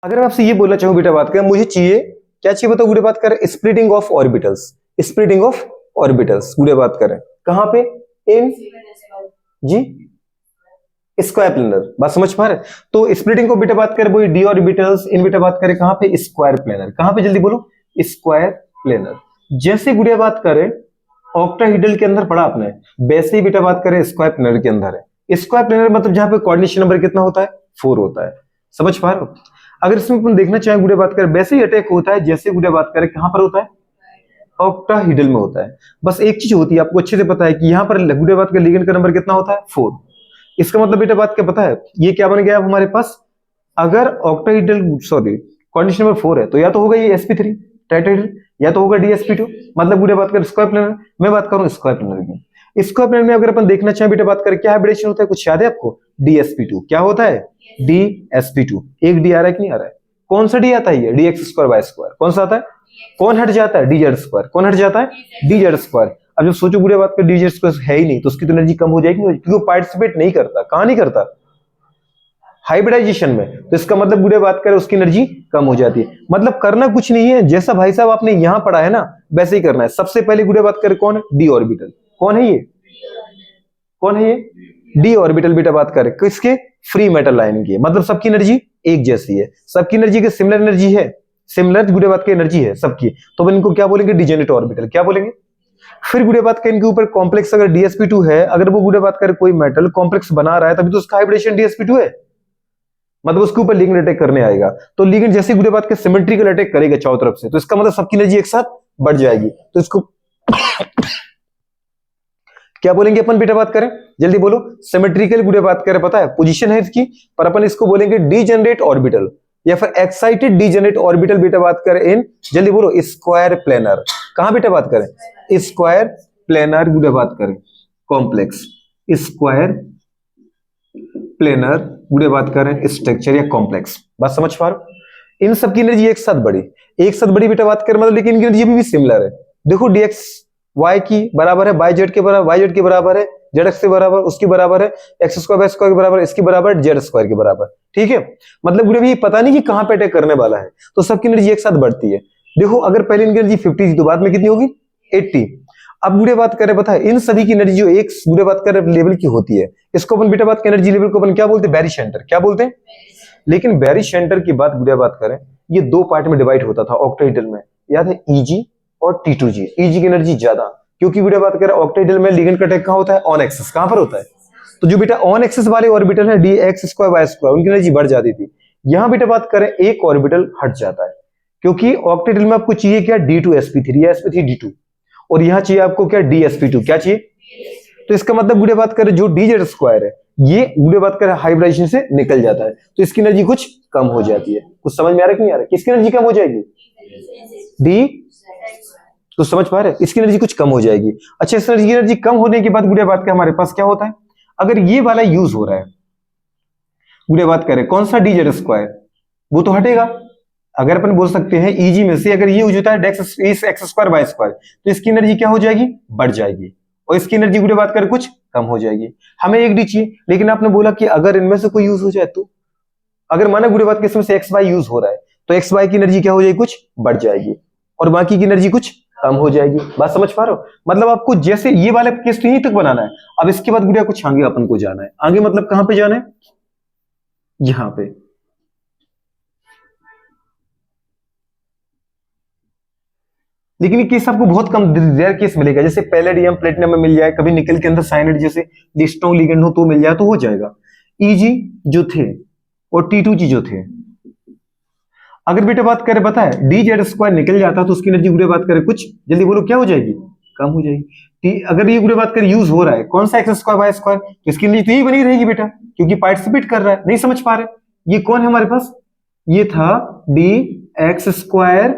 अगर आपसे ये बोलना चाहूँ बेटा बात करें, मुझे चाहिए क्या चाहिए बताओ गुड़े बात करें, splitting of orbitals, splitting of orbitals गुड़े बात करें कहां पे, इन जी स्क्वायर प्लेनर, बात समझ पा रहे। तो स्प्लिटिंग को बेटा बात करें वो डी ऑर्बिटल्स, इन बेटा बात करें कहां पे, स्क्वायर प्लेनर, कहां पे जल्दी बोलो, स्क्वायर प्लेनर। जैसे गुड़े बात करें ऑक्टाहेड्रल के अंदर पढ़ा आपने, वैसे ही बेटा बात करें स्क्वायर प्लेनर के अंदर है। स्क्वायर प्लेनर मतलब जहां पे कोऑर्डिनेशन नंबर कितना होता है, 4 होता है, समझ पा रहे हो। अगर इसमें अपन देखना चाहें गुड़े बात करें, वैसे ही अटैक होता है जैसे गुड़े बात करें कहां पर होता है, ऑक्टाहेड्रल में होता है। बस एक चीज होती है, आपको अच्छे से पता है कि यहां पर गुड़े बात का लिगेंड का नंबर कितना होता है, 4। इसका मतलब बेटा बात क्या पता है, ये क्या बन गया अब हमारे पास, अगर ऑक्टाहेड्रल सॉरी कोऑर्डिनेशन नंबर 4 है तो या तो होगा ये sp3 टेट्राहेड्रल, या तो होगा dsp2, मतलब गुड़े बात कर स्क्वायर प्लेनर। मैं बात करूं स्क्वायर प्लेनर की, स्क्वायर प्लेनर में अगर अपन देखना चाहें बेटा बात करें क्या हाइब्रिडेशन होता है, कुछ याद है आपको, dsp2। क्या होता है, dsp2। एक डी आ रहा है कि नहीं आ रहा है, कौन सा डी आता है, ये dx²y², कौन सा आता है, कौन हट जाता है, dz², कौन हट जाता है, dz²। अब जब सोचो गुड़े बात कर dz² है ही नहीं तो उसकी तो एनर्जी कम हो जाएगी, क्योंकि वो पार्टिसिपेट नहीं करता, कहां नहीं करता, हाइब्रिडाइजेशन में। तो इसका मतलब गुड़े बात करें उसकी एनर्जी कम हो जाती है। मतलब करना कुछ नहीं है, जैसा भाई साहब आपने यहां पढ़ा है ना वैसे ही करना है। सबसे पहले गुड़े बात करें कौन है, डी ऑर्बिटल, कौन है ये, कौन है ये, डी ऑर्बिटल बेटा बात करें किसके, फ्री मेटल लाइन की, मतलब सबकी एनर्जी एक जैसी है, सबकी एनर्जी की सिमिलर एनर्जी है, सिमिलर गुड़े बात की एनर्जी है सबकी, तो अपन इनको क्या बोलेंगे, डिजेनरेट ऑर्बिटल, क्या बोलेंगे। फिर गुड़े बात करें इनके ऊपर कॉम्प्लेक्स अगर dsp2 है, अगर वो गुड़े बात करें कोई मेटल कॉम्प्लेक्स बना रहा है तभी तो उसका हाइब्रिडेशन dsp2 है, मतलब उसके ऊपर लिगेंड अटैक करने आएगा। तो लिगेंड जैसे गुड़े बात के सिमेट्रिकल अटैक करेगा चारों तरफ से, तो इसका मतलब सबकी एनर्जी एक साथ बढ़ जाएगी, तो इसको क्या बोलेंगे अपन बेटा बात करें, जल्दी बोलो, सिमेट्रिकल गुड़े बात करें पता है पोजीशन है इसकी, पर अपन इसको बोलेंगे डीजेनरेट ऑर्बिटल या फिर एक्साइटेड डीजेनरेट ऑर्बिटल बेटा बात करें इन, जल्दी बोलो, स्क्वायर प्लेनर। कहां बेटा बात करें, स्क्वायर प्लेनर गुड़े बात करें कॉम्प्लेक्स, स्क्वायर प्लेनर गुड़े बात करें स्ट्रक्चर या कॉम्प्लेक्स, बात समझ पा रहे हो। इन सबकी एनर्जी एक साथ बढ़ी, एक साथ बड़ी बेटा बात करें मतलब, लेकिन इनकी एनर्जी भी सिमिलर है। देखो dx y की बराबर है बाय जेड के बराबर, y जेड के बराबर है, जेड एक्स के बराबर उसकी बराबर है, एक्स स्क्वायर बाय स्क्वायर के बराबर इसकी बराबर, जेड स्क्वायर के बराबर, ठीक है। मतलब गुड़े भी पता नहीं कि कहां पे अटैक करने वाला है, तो सबकी एनर्जी एक साथ बढ़ती है। देखो अगर पहले इनकी एनर्जी 50 थी तो बाद में कितनी होगी, 80। अब गुड़े बात करें पता है इन सभी की एनर्जी जो एक गुड़े बात करें लेवल की होती है, इसको अपन बेटा बात की एनर्जी लेवल को अपन क्या बोलते हैं, बैरी सेंटर, क्या बोलते हैं। लेकिन बैरी सेंटर की बात गुड़े बात करें, ये दो पार्ट में डिवाइड होता था ऑक्टाहेड्रल में, याद है, Eg और T2G। Eg की एनर्जी ज्यादा, क्योंकि बेटा बात करें ऑक्टाहेड्रल में लिगेंड का अटैक कहां होता है, ऑन एक्सिस, कहां पर होता है। तो जो बेटा ऑन एक्सिस वाले ऑर्बिटल है dx²y², उनकी एनर्जी बढ़ जाती थी। यहां बेटा बात करें एक ऑर्बिटल हट जाता है, क्योंकि ऑक्टाहेड्रल में आपको चाहिए क्या, d2sp3 या sp3d2, और यहां चाहिए आपको क्या, dsp2, क्या चाहिए। तो इसका मतलब गुड़े बात करें जो dz² है ये गुड़े बात करें हाइब्रिडेशन से निकल जाता है, तो इसकी एनर्जी कुछ कम हो जाती है। कुछ समझ में आ रहा है कि नहीं आ रहा है, किसकी एनर्जी कम हो जाएगी, डी, तो समझ पा रहे, इसकी एनर्जी कुछ कम हो जाएगी। अच्छा, इस एनर्जी कम होने के बाद गुड़े बात के हमारे पास क्या होता है, अगर ये वाला यूज हो रहा है गुड़े बात करें कौन सा, dz², वो तो हटेगा। अगर अपन बोल सकते हैं Eg में से अगर ये यूज होता है x² y², तो इसकी एनर्जी क्या हो जाएगी, बढ़ जाएगी, और इसकी एनर्जी गुड़े बात करें कुछ कम हो जाएगी। हमें एक डी चाहिए, लेकिन आपने बोला कि अगर इनमें से कोई यूज हो जाए तो, अगर माना गुड़े बात के इसमें से xy यूज हो रहा है तो xy की एनर्जी क्या हो जाएगी, कुछ बढ़ जाएगी, और बाकी की एनर्जी कुछ कम हो जाएगी। बात समझ पा रहे हो, मतलब आपको जैसे ये वाला केस तो यहीं तक बनाना है। अब इसके बाद गुड़िया कुछ आगे अपन को जाना है, आगे मतलब कहां पे जाना है, यहां पे। लेकिन ये केस आपको बहुत कम रेयर केस मिलेगा, जैसे पैलेडियम प्लेटिनम में मिल जाए, कभी निकल के अंदर साइनाइड जैसे स्ट्रांग लिगेंड हो तो मिल जाए तो हो जाएगा। Eg जो थे और T2G जो थे, अगर बेटा बात करें पता है dz² निकल जाता तो उसकी एनर्जी गुड़े बात करें कुछ, जल्दी बोलो, क्या हो जाएगी, कम हो जाएगी। अगर ये गुड़े बात करें यूज हो रहा है कौन सा, x² y², तो इसकी एनर्जी तो यही बनी रहेगी बेटा, क्योंकि पार्टिसिपेट कर रहा है। नहीं समझ पा रहे, ये कौन है हमारे पास, ये था dx²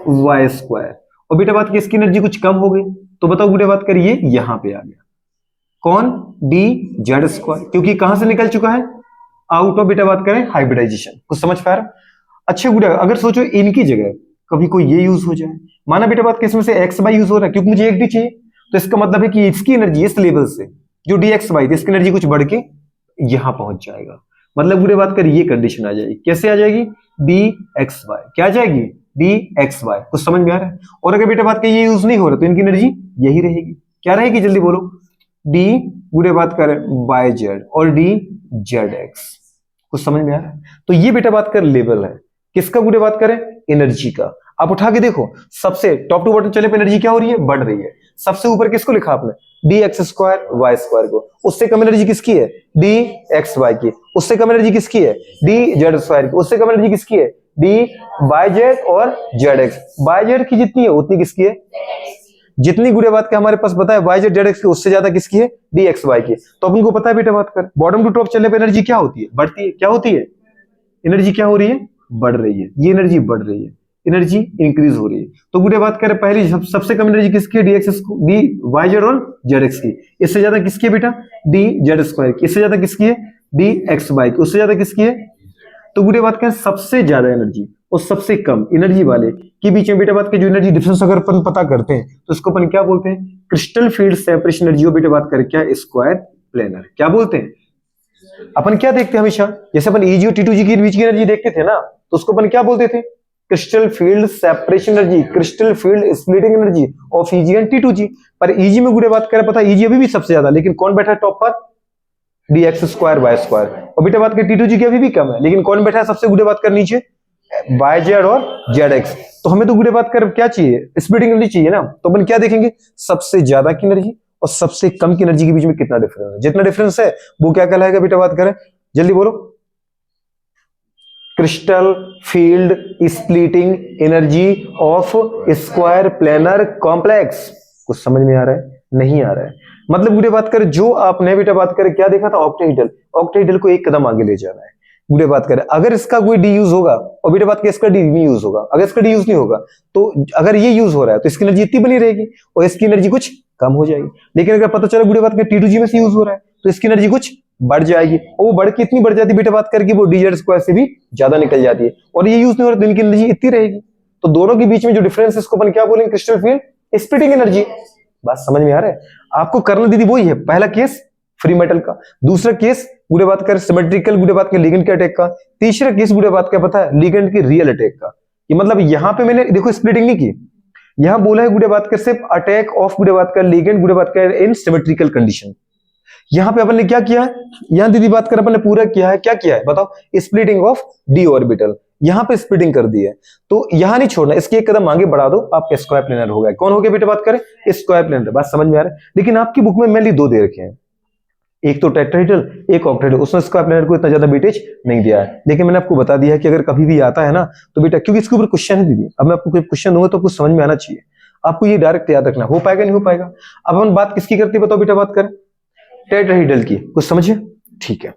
y², और बेटा बात की इसकी एनर्जी कुछ कम हो गई, तो बताओ गुड़े बात करिए यहां पे आ गया कौन, dz², क्योंकि कहां से निकल चुका है, आउट ऑफ बेटा बात करें हाइब्रिडाइजेशन। कुछ समझ पा रहे। अच्छे गुड़े अगर सोचो इनकी जगह कभी कोई ये यूज हो जाए, माना बेटा बात किसमें से xy यूज हो रहा है, क्योंकि मुझे एक डी चाहिए, तो इसका मतलब है कि इसकी एनर्जी इस लेवल से जो dxy थी इसकी एनर्जी कुछ बढ़ के यहां पहुंच जाएगा। मतलब पूरे बात कर ये कंडीशन आ जाएगी, कैसे आ जाएगी, dxy, क्या आ जाएगी, dxy। कुछ समझ में आ रहा है? और अगर बेटा बात कर ये यूज नहीं हो रहा तो इनकी एनर्जी यही रहेगी, क्या रहेगी, जल्दी बोलो, d पूरे बात कर yz और dzx। कुछ समझ में आ रहा है? तो ये बेटा बात कर लेवल है किसका, पूरे बात करें एनर्जी का। आप उठा के देखो, सबसे टॉप टू बॉटम चले पे एनर्जी क्या हो रही है, बढ़ रही है। सबसे ऊपर किसको लिखा आपने, dx स्क्वायर वाई स्क्वायर को, उससे कम एनर्जी किसकी है, dxy की, उससे कम एनर्जी किसकी है, dz स्क्वायर की, उससे कम एनर्जी किसकी है, dyz और zx। yz की जितनी है उतनी किसकी है, जितनी गुड़े बात के हमारे पास बताया yz zx की, उससे ज्यादा किसकी है, dxy की। तो अपन को पता है बेटा बात कर बॉटम टू टॉप चलने पे एनर्जी क्या होती है, बढ़ती है, क्या होती है, एनर्जी क्या हो रही है, बढ़ रही है, ये एनर्जी बढ़ रही है, एनर्जी इंक्रीज हो रही है। तो गुड़े बात करें पहली सबसे कम एनर्जी किसकी है, dyz और zx की, इससे ज्यादा किसकी है बेटा, dz स्क्वायर की, इससे ज्यादा किसकी है, dxy की, उससे ज्यादा किसकी है। तो गुड़े बात करें सबसे ज्यादा एनर्जी और सबसे कम एनर्जी वाले के बीच में बेटा बात के जो एनर्जी डिफरेंस अगर अपन पता करते हैं तो इसको अपन क्या बोलते हैं, क्रिस्टल फील्ड सेपरेशन एनर्जी। बेटा बात करें क्या, स्क्वायर प्लेनर, क्या बोलते हैं। अपन क्या देखते हैं हमेशा, जैसे अपन Eg और T2G के बीच की एनर्जी देखते थे ना, तो उसको अपन क्या बोलते थे, crystal field separation energy, crystal field splitting energy of Eg and T2G। पर Eg में गुड़े बात करें पता है Eg अभी भी सबसे ज्यादा, लेकिन कौन बैठा है टॉप पर, dx स्क्वायर वाई स्क्वायर। और बेटा बात करें T2G की अभी भी कम है, लेकिन कौन बैठा है सबसे गुड़े बात कर नीचे, yz और zx। तो हमें तो गुड़े बात कर क्या चाहिए, स्प्लिटिंग एनर्जी चाहिए ना। तो अपन क्या देखेंगे, सबसे ज्यादा की एनर्जी और सबसे कम की एनर्जी के बीच में कितना डिफरेंस है, जितना डिफरेंस है वो क्या कहलाएगा बेटा बात करें, जल्दी बोलो, crystal field splitting energy of square planar complex. कुछ समझ में आ रहा है, नहीं आ रहा है। मतलब गुड़े बात करें जो आपने बेटा बात करें क्या देखा था, ऑक्टेहेड्रल, ऑक्टेहेड्रल को एक कदम आगे ले जाना है। गुड़े बात करें अगर इसका कोई डी यूज होगा और बेटा बात करें इसका डी नहीं यूज होगा, अगर इसका डी यूज नहीं होगा तो अगर ये यूज हो रहा है तो इसकी एनर्जी इतनी बनी रहेगी और इसकी एनर्जी कुछ कम हो जाएगी। लेकिन अगर पता चला गुड़े बात करें T2G में से यूज हो रहा है तो इसकी एनर्जी कुछ बढ़ जाएगी, और वो बढ़ के इतनी बढ़ जाती है बेटा बात करके वो dz स्क्वायर से भी ज्यादा निकल जाती है, और ये यूज नहीं हो रहा तो इनकी एनर्जी इतनी रहेगी। तो दोनों के बीच में जो डिफरेंस है इसको अपन क्या बोलेंगे, क्रिस्टल फील्ड स्प्लिटिंग एनर्जी। बात समझ में आ रहा है। आपको करना दीदी वही है, पहला केस फ्री मेटल का, दूसरा केस गुड़े बात कर सिमेट्रिकल गुड़े बात कर लिगेंड के अटैक का, तीसरा केस गुड़े बात क्या पता है, लिगेंड की रियल अटैक का। ये मतलब यहां पे मैंने देखो स्प्लिटिंग नहीं की, यहां बोला है गुड़े बात कर सिर्फ अटैक ऑफ गुड़े बात कर लिगेंड गुड़े बात कर इन सिमेट्रिकल कंडीशन। यहां पे अपन ने क्या किया है, यहां दीदी बात कर अपन ने पूरा किया है, क्या किया है बताओ, स्प्लिटिंग ऑफ डी ऑर्बिटल, यहां पे स्प्लिटिंग कर दी है। तो यहां नहीं छोड़ना, इसके एक कदम आगे बढ़ा दो, आप स्क्वायर प्लेनर हो गए। कौन हो गया बेटा बात करें, स्क्वायर प्लेनर। बात समझ में आ रहा है। लेकिन आपकी बुक में मेनली दो दे रखे हैं, एक तो टेट्राहेड्रल एक ऑक्टाहेड्रल, उसने स्क्वायर प्लेनर को इतना ज्यादा वेटेज नहीं दिया है। लेकिन मैंने आपको बता दिया है कि अगर कभी भी आता है ना तो बेटा, क्योंकि इसके ऊपर क्वेश्चन है दीदी, अब मैं आपको कोई क्वेश्चन दूंगा तो आपको समझ में आना चाहिए, आपको ये डायरेक्ट याद रखना, हो पाएगा नहीं हो पाएगा। अब हम बात किसकी करते हैं बताओ बेटा बात करें, टेट्राहेड्रल की। कुछ समझिए, ठीक है।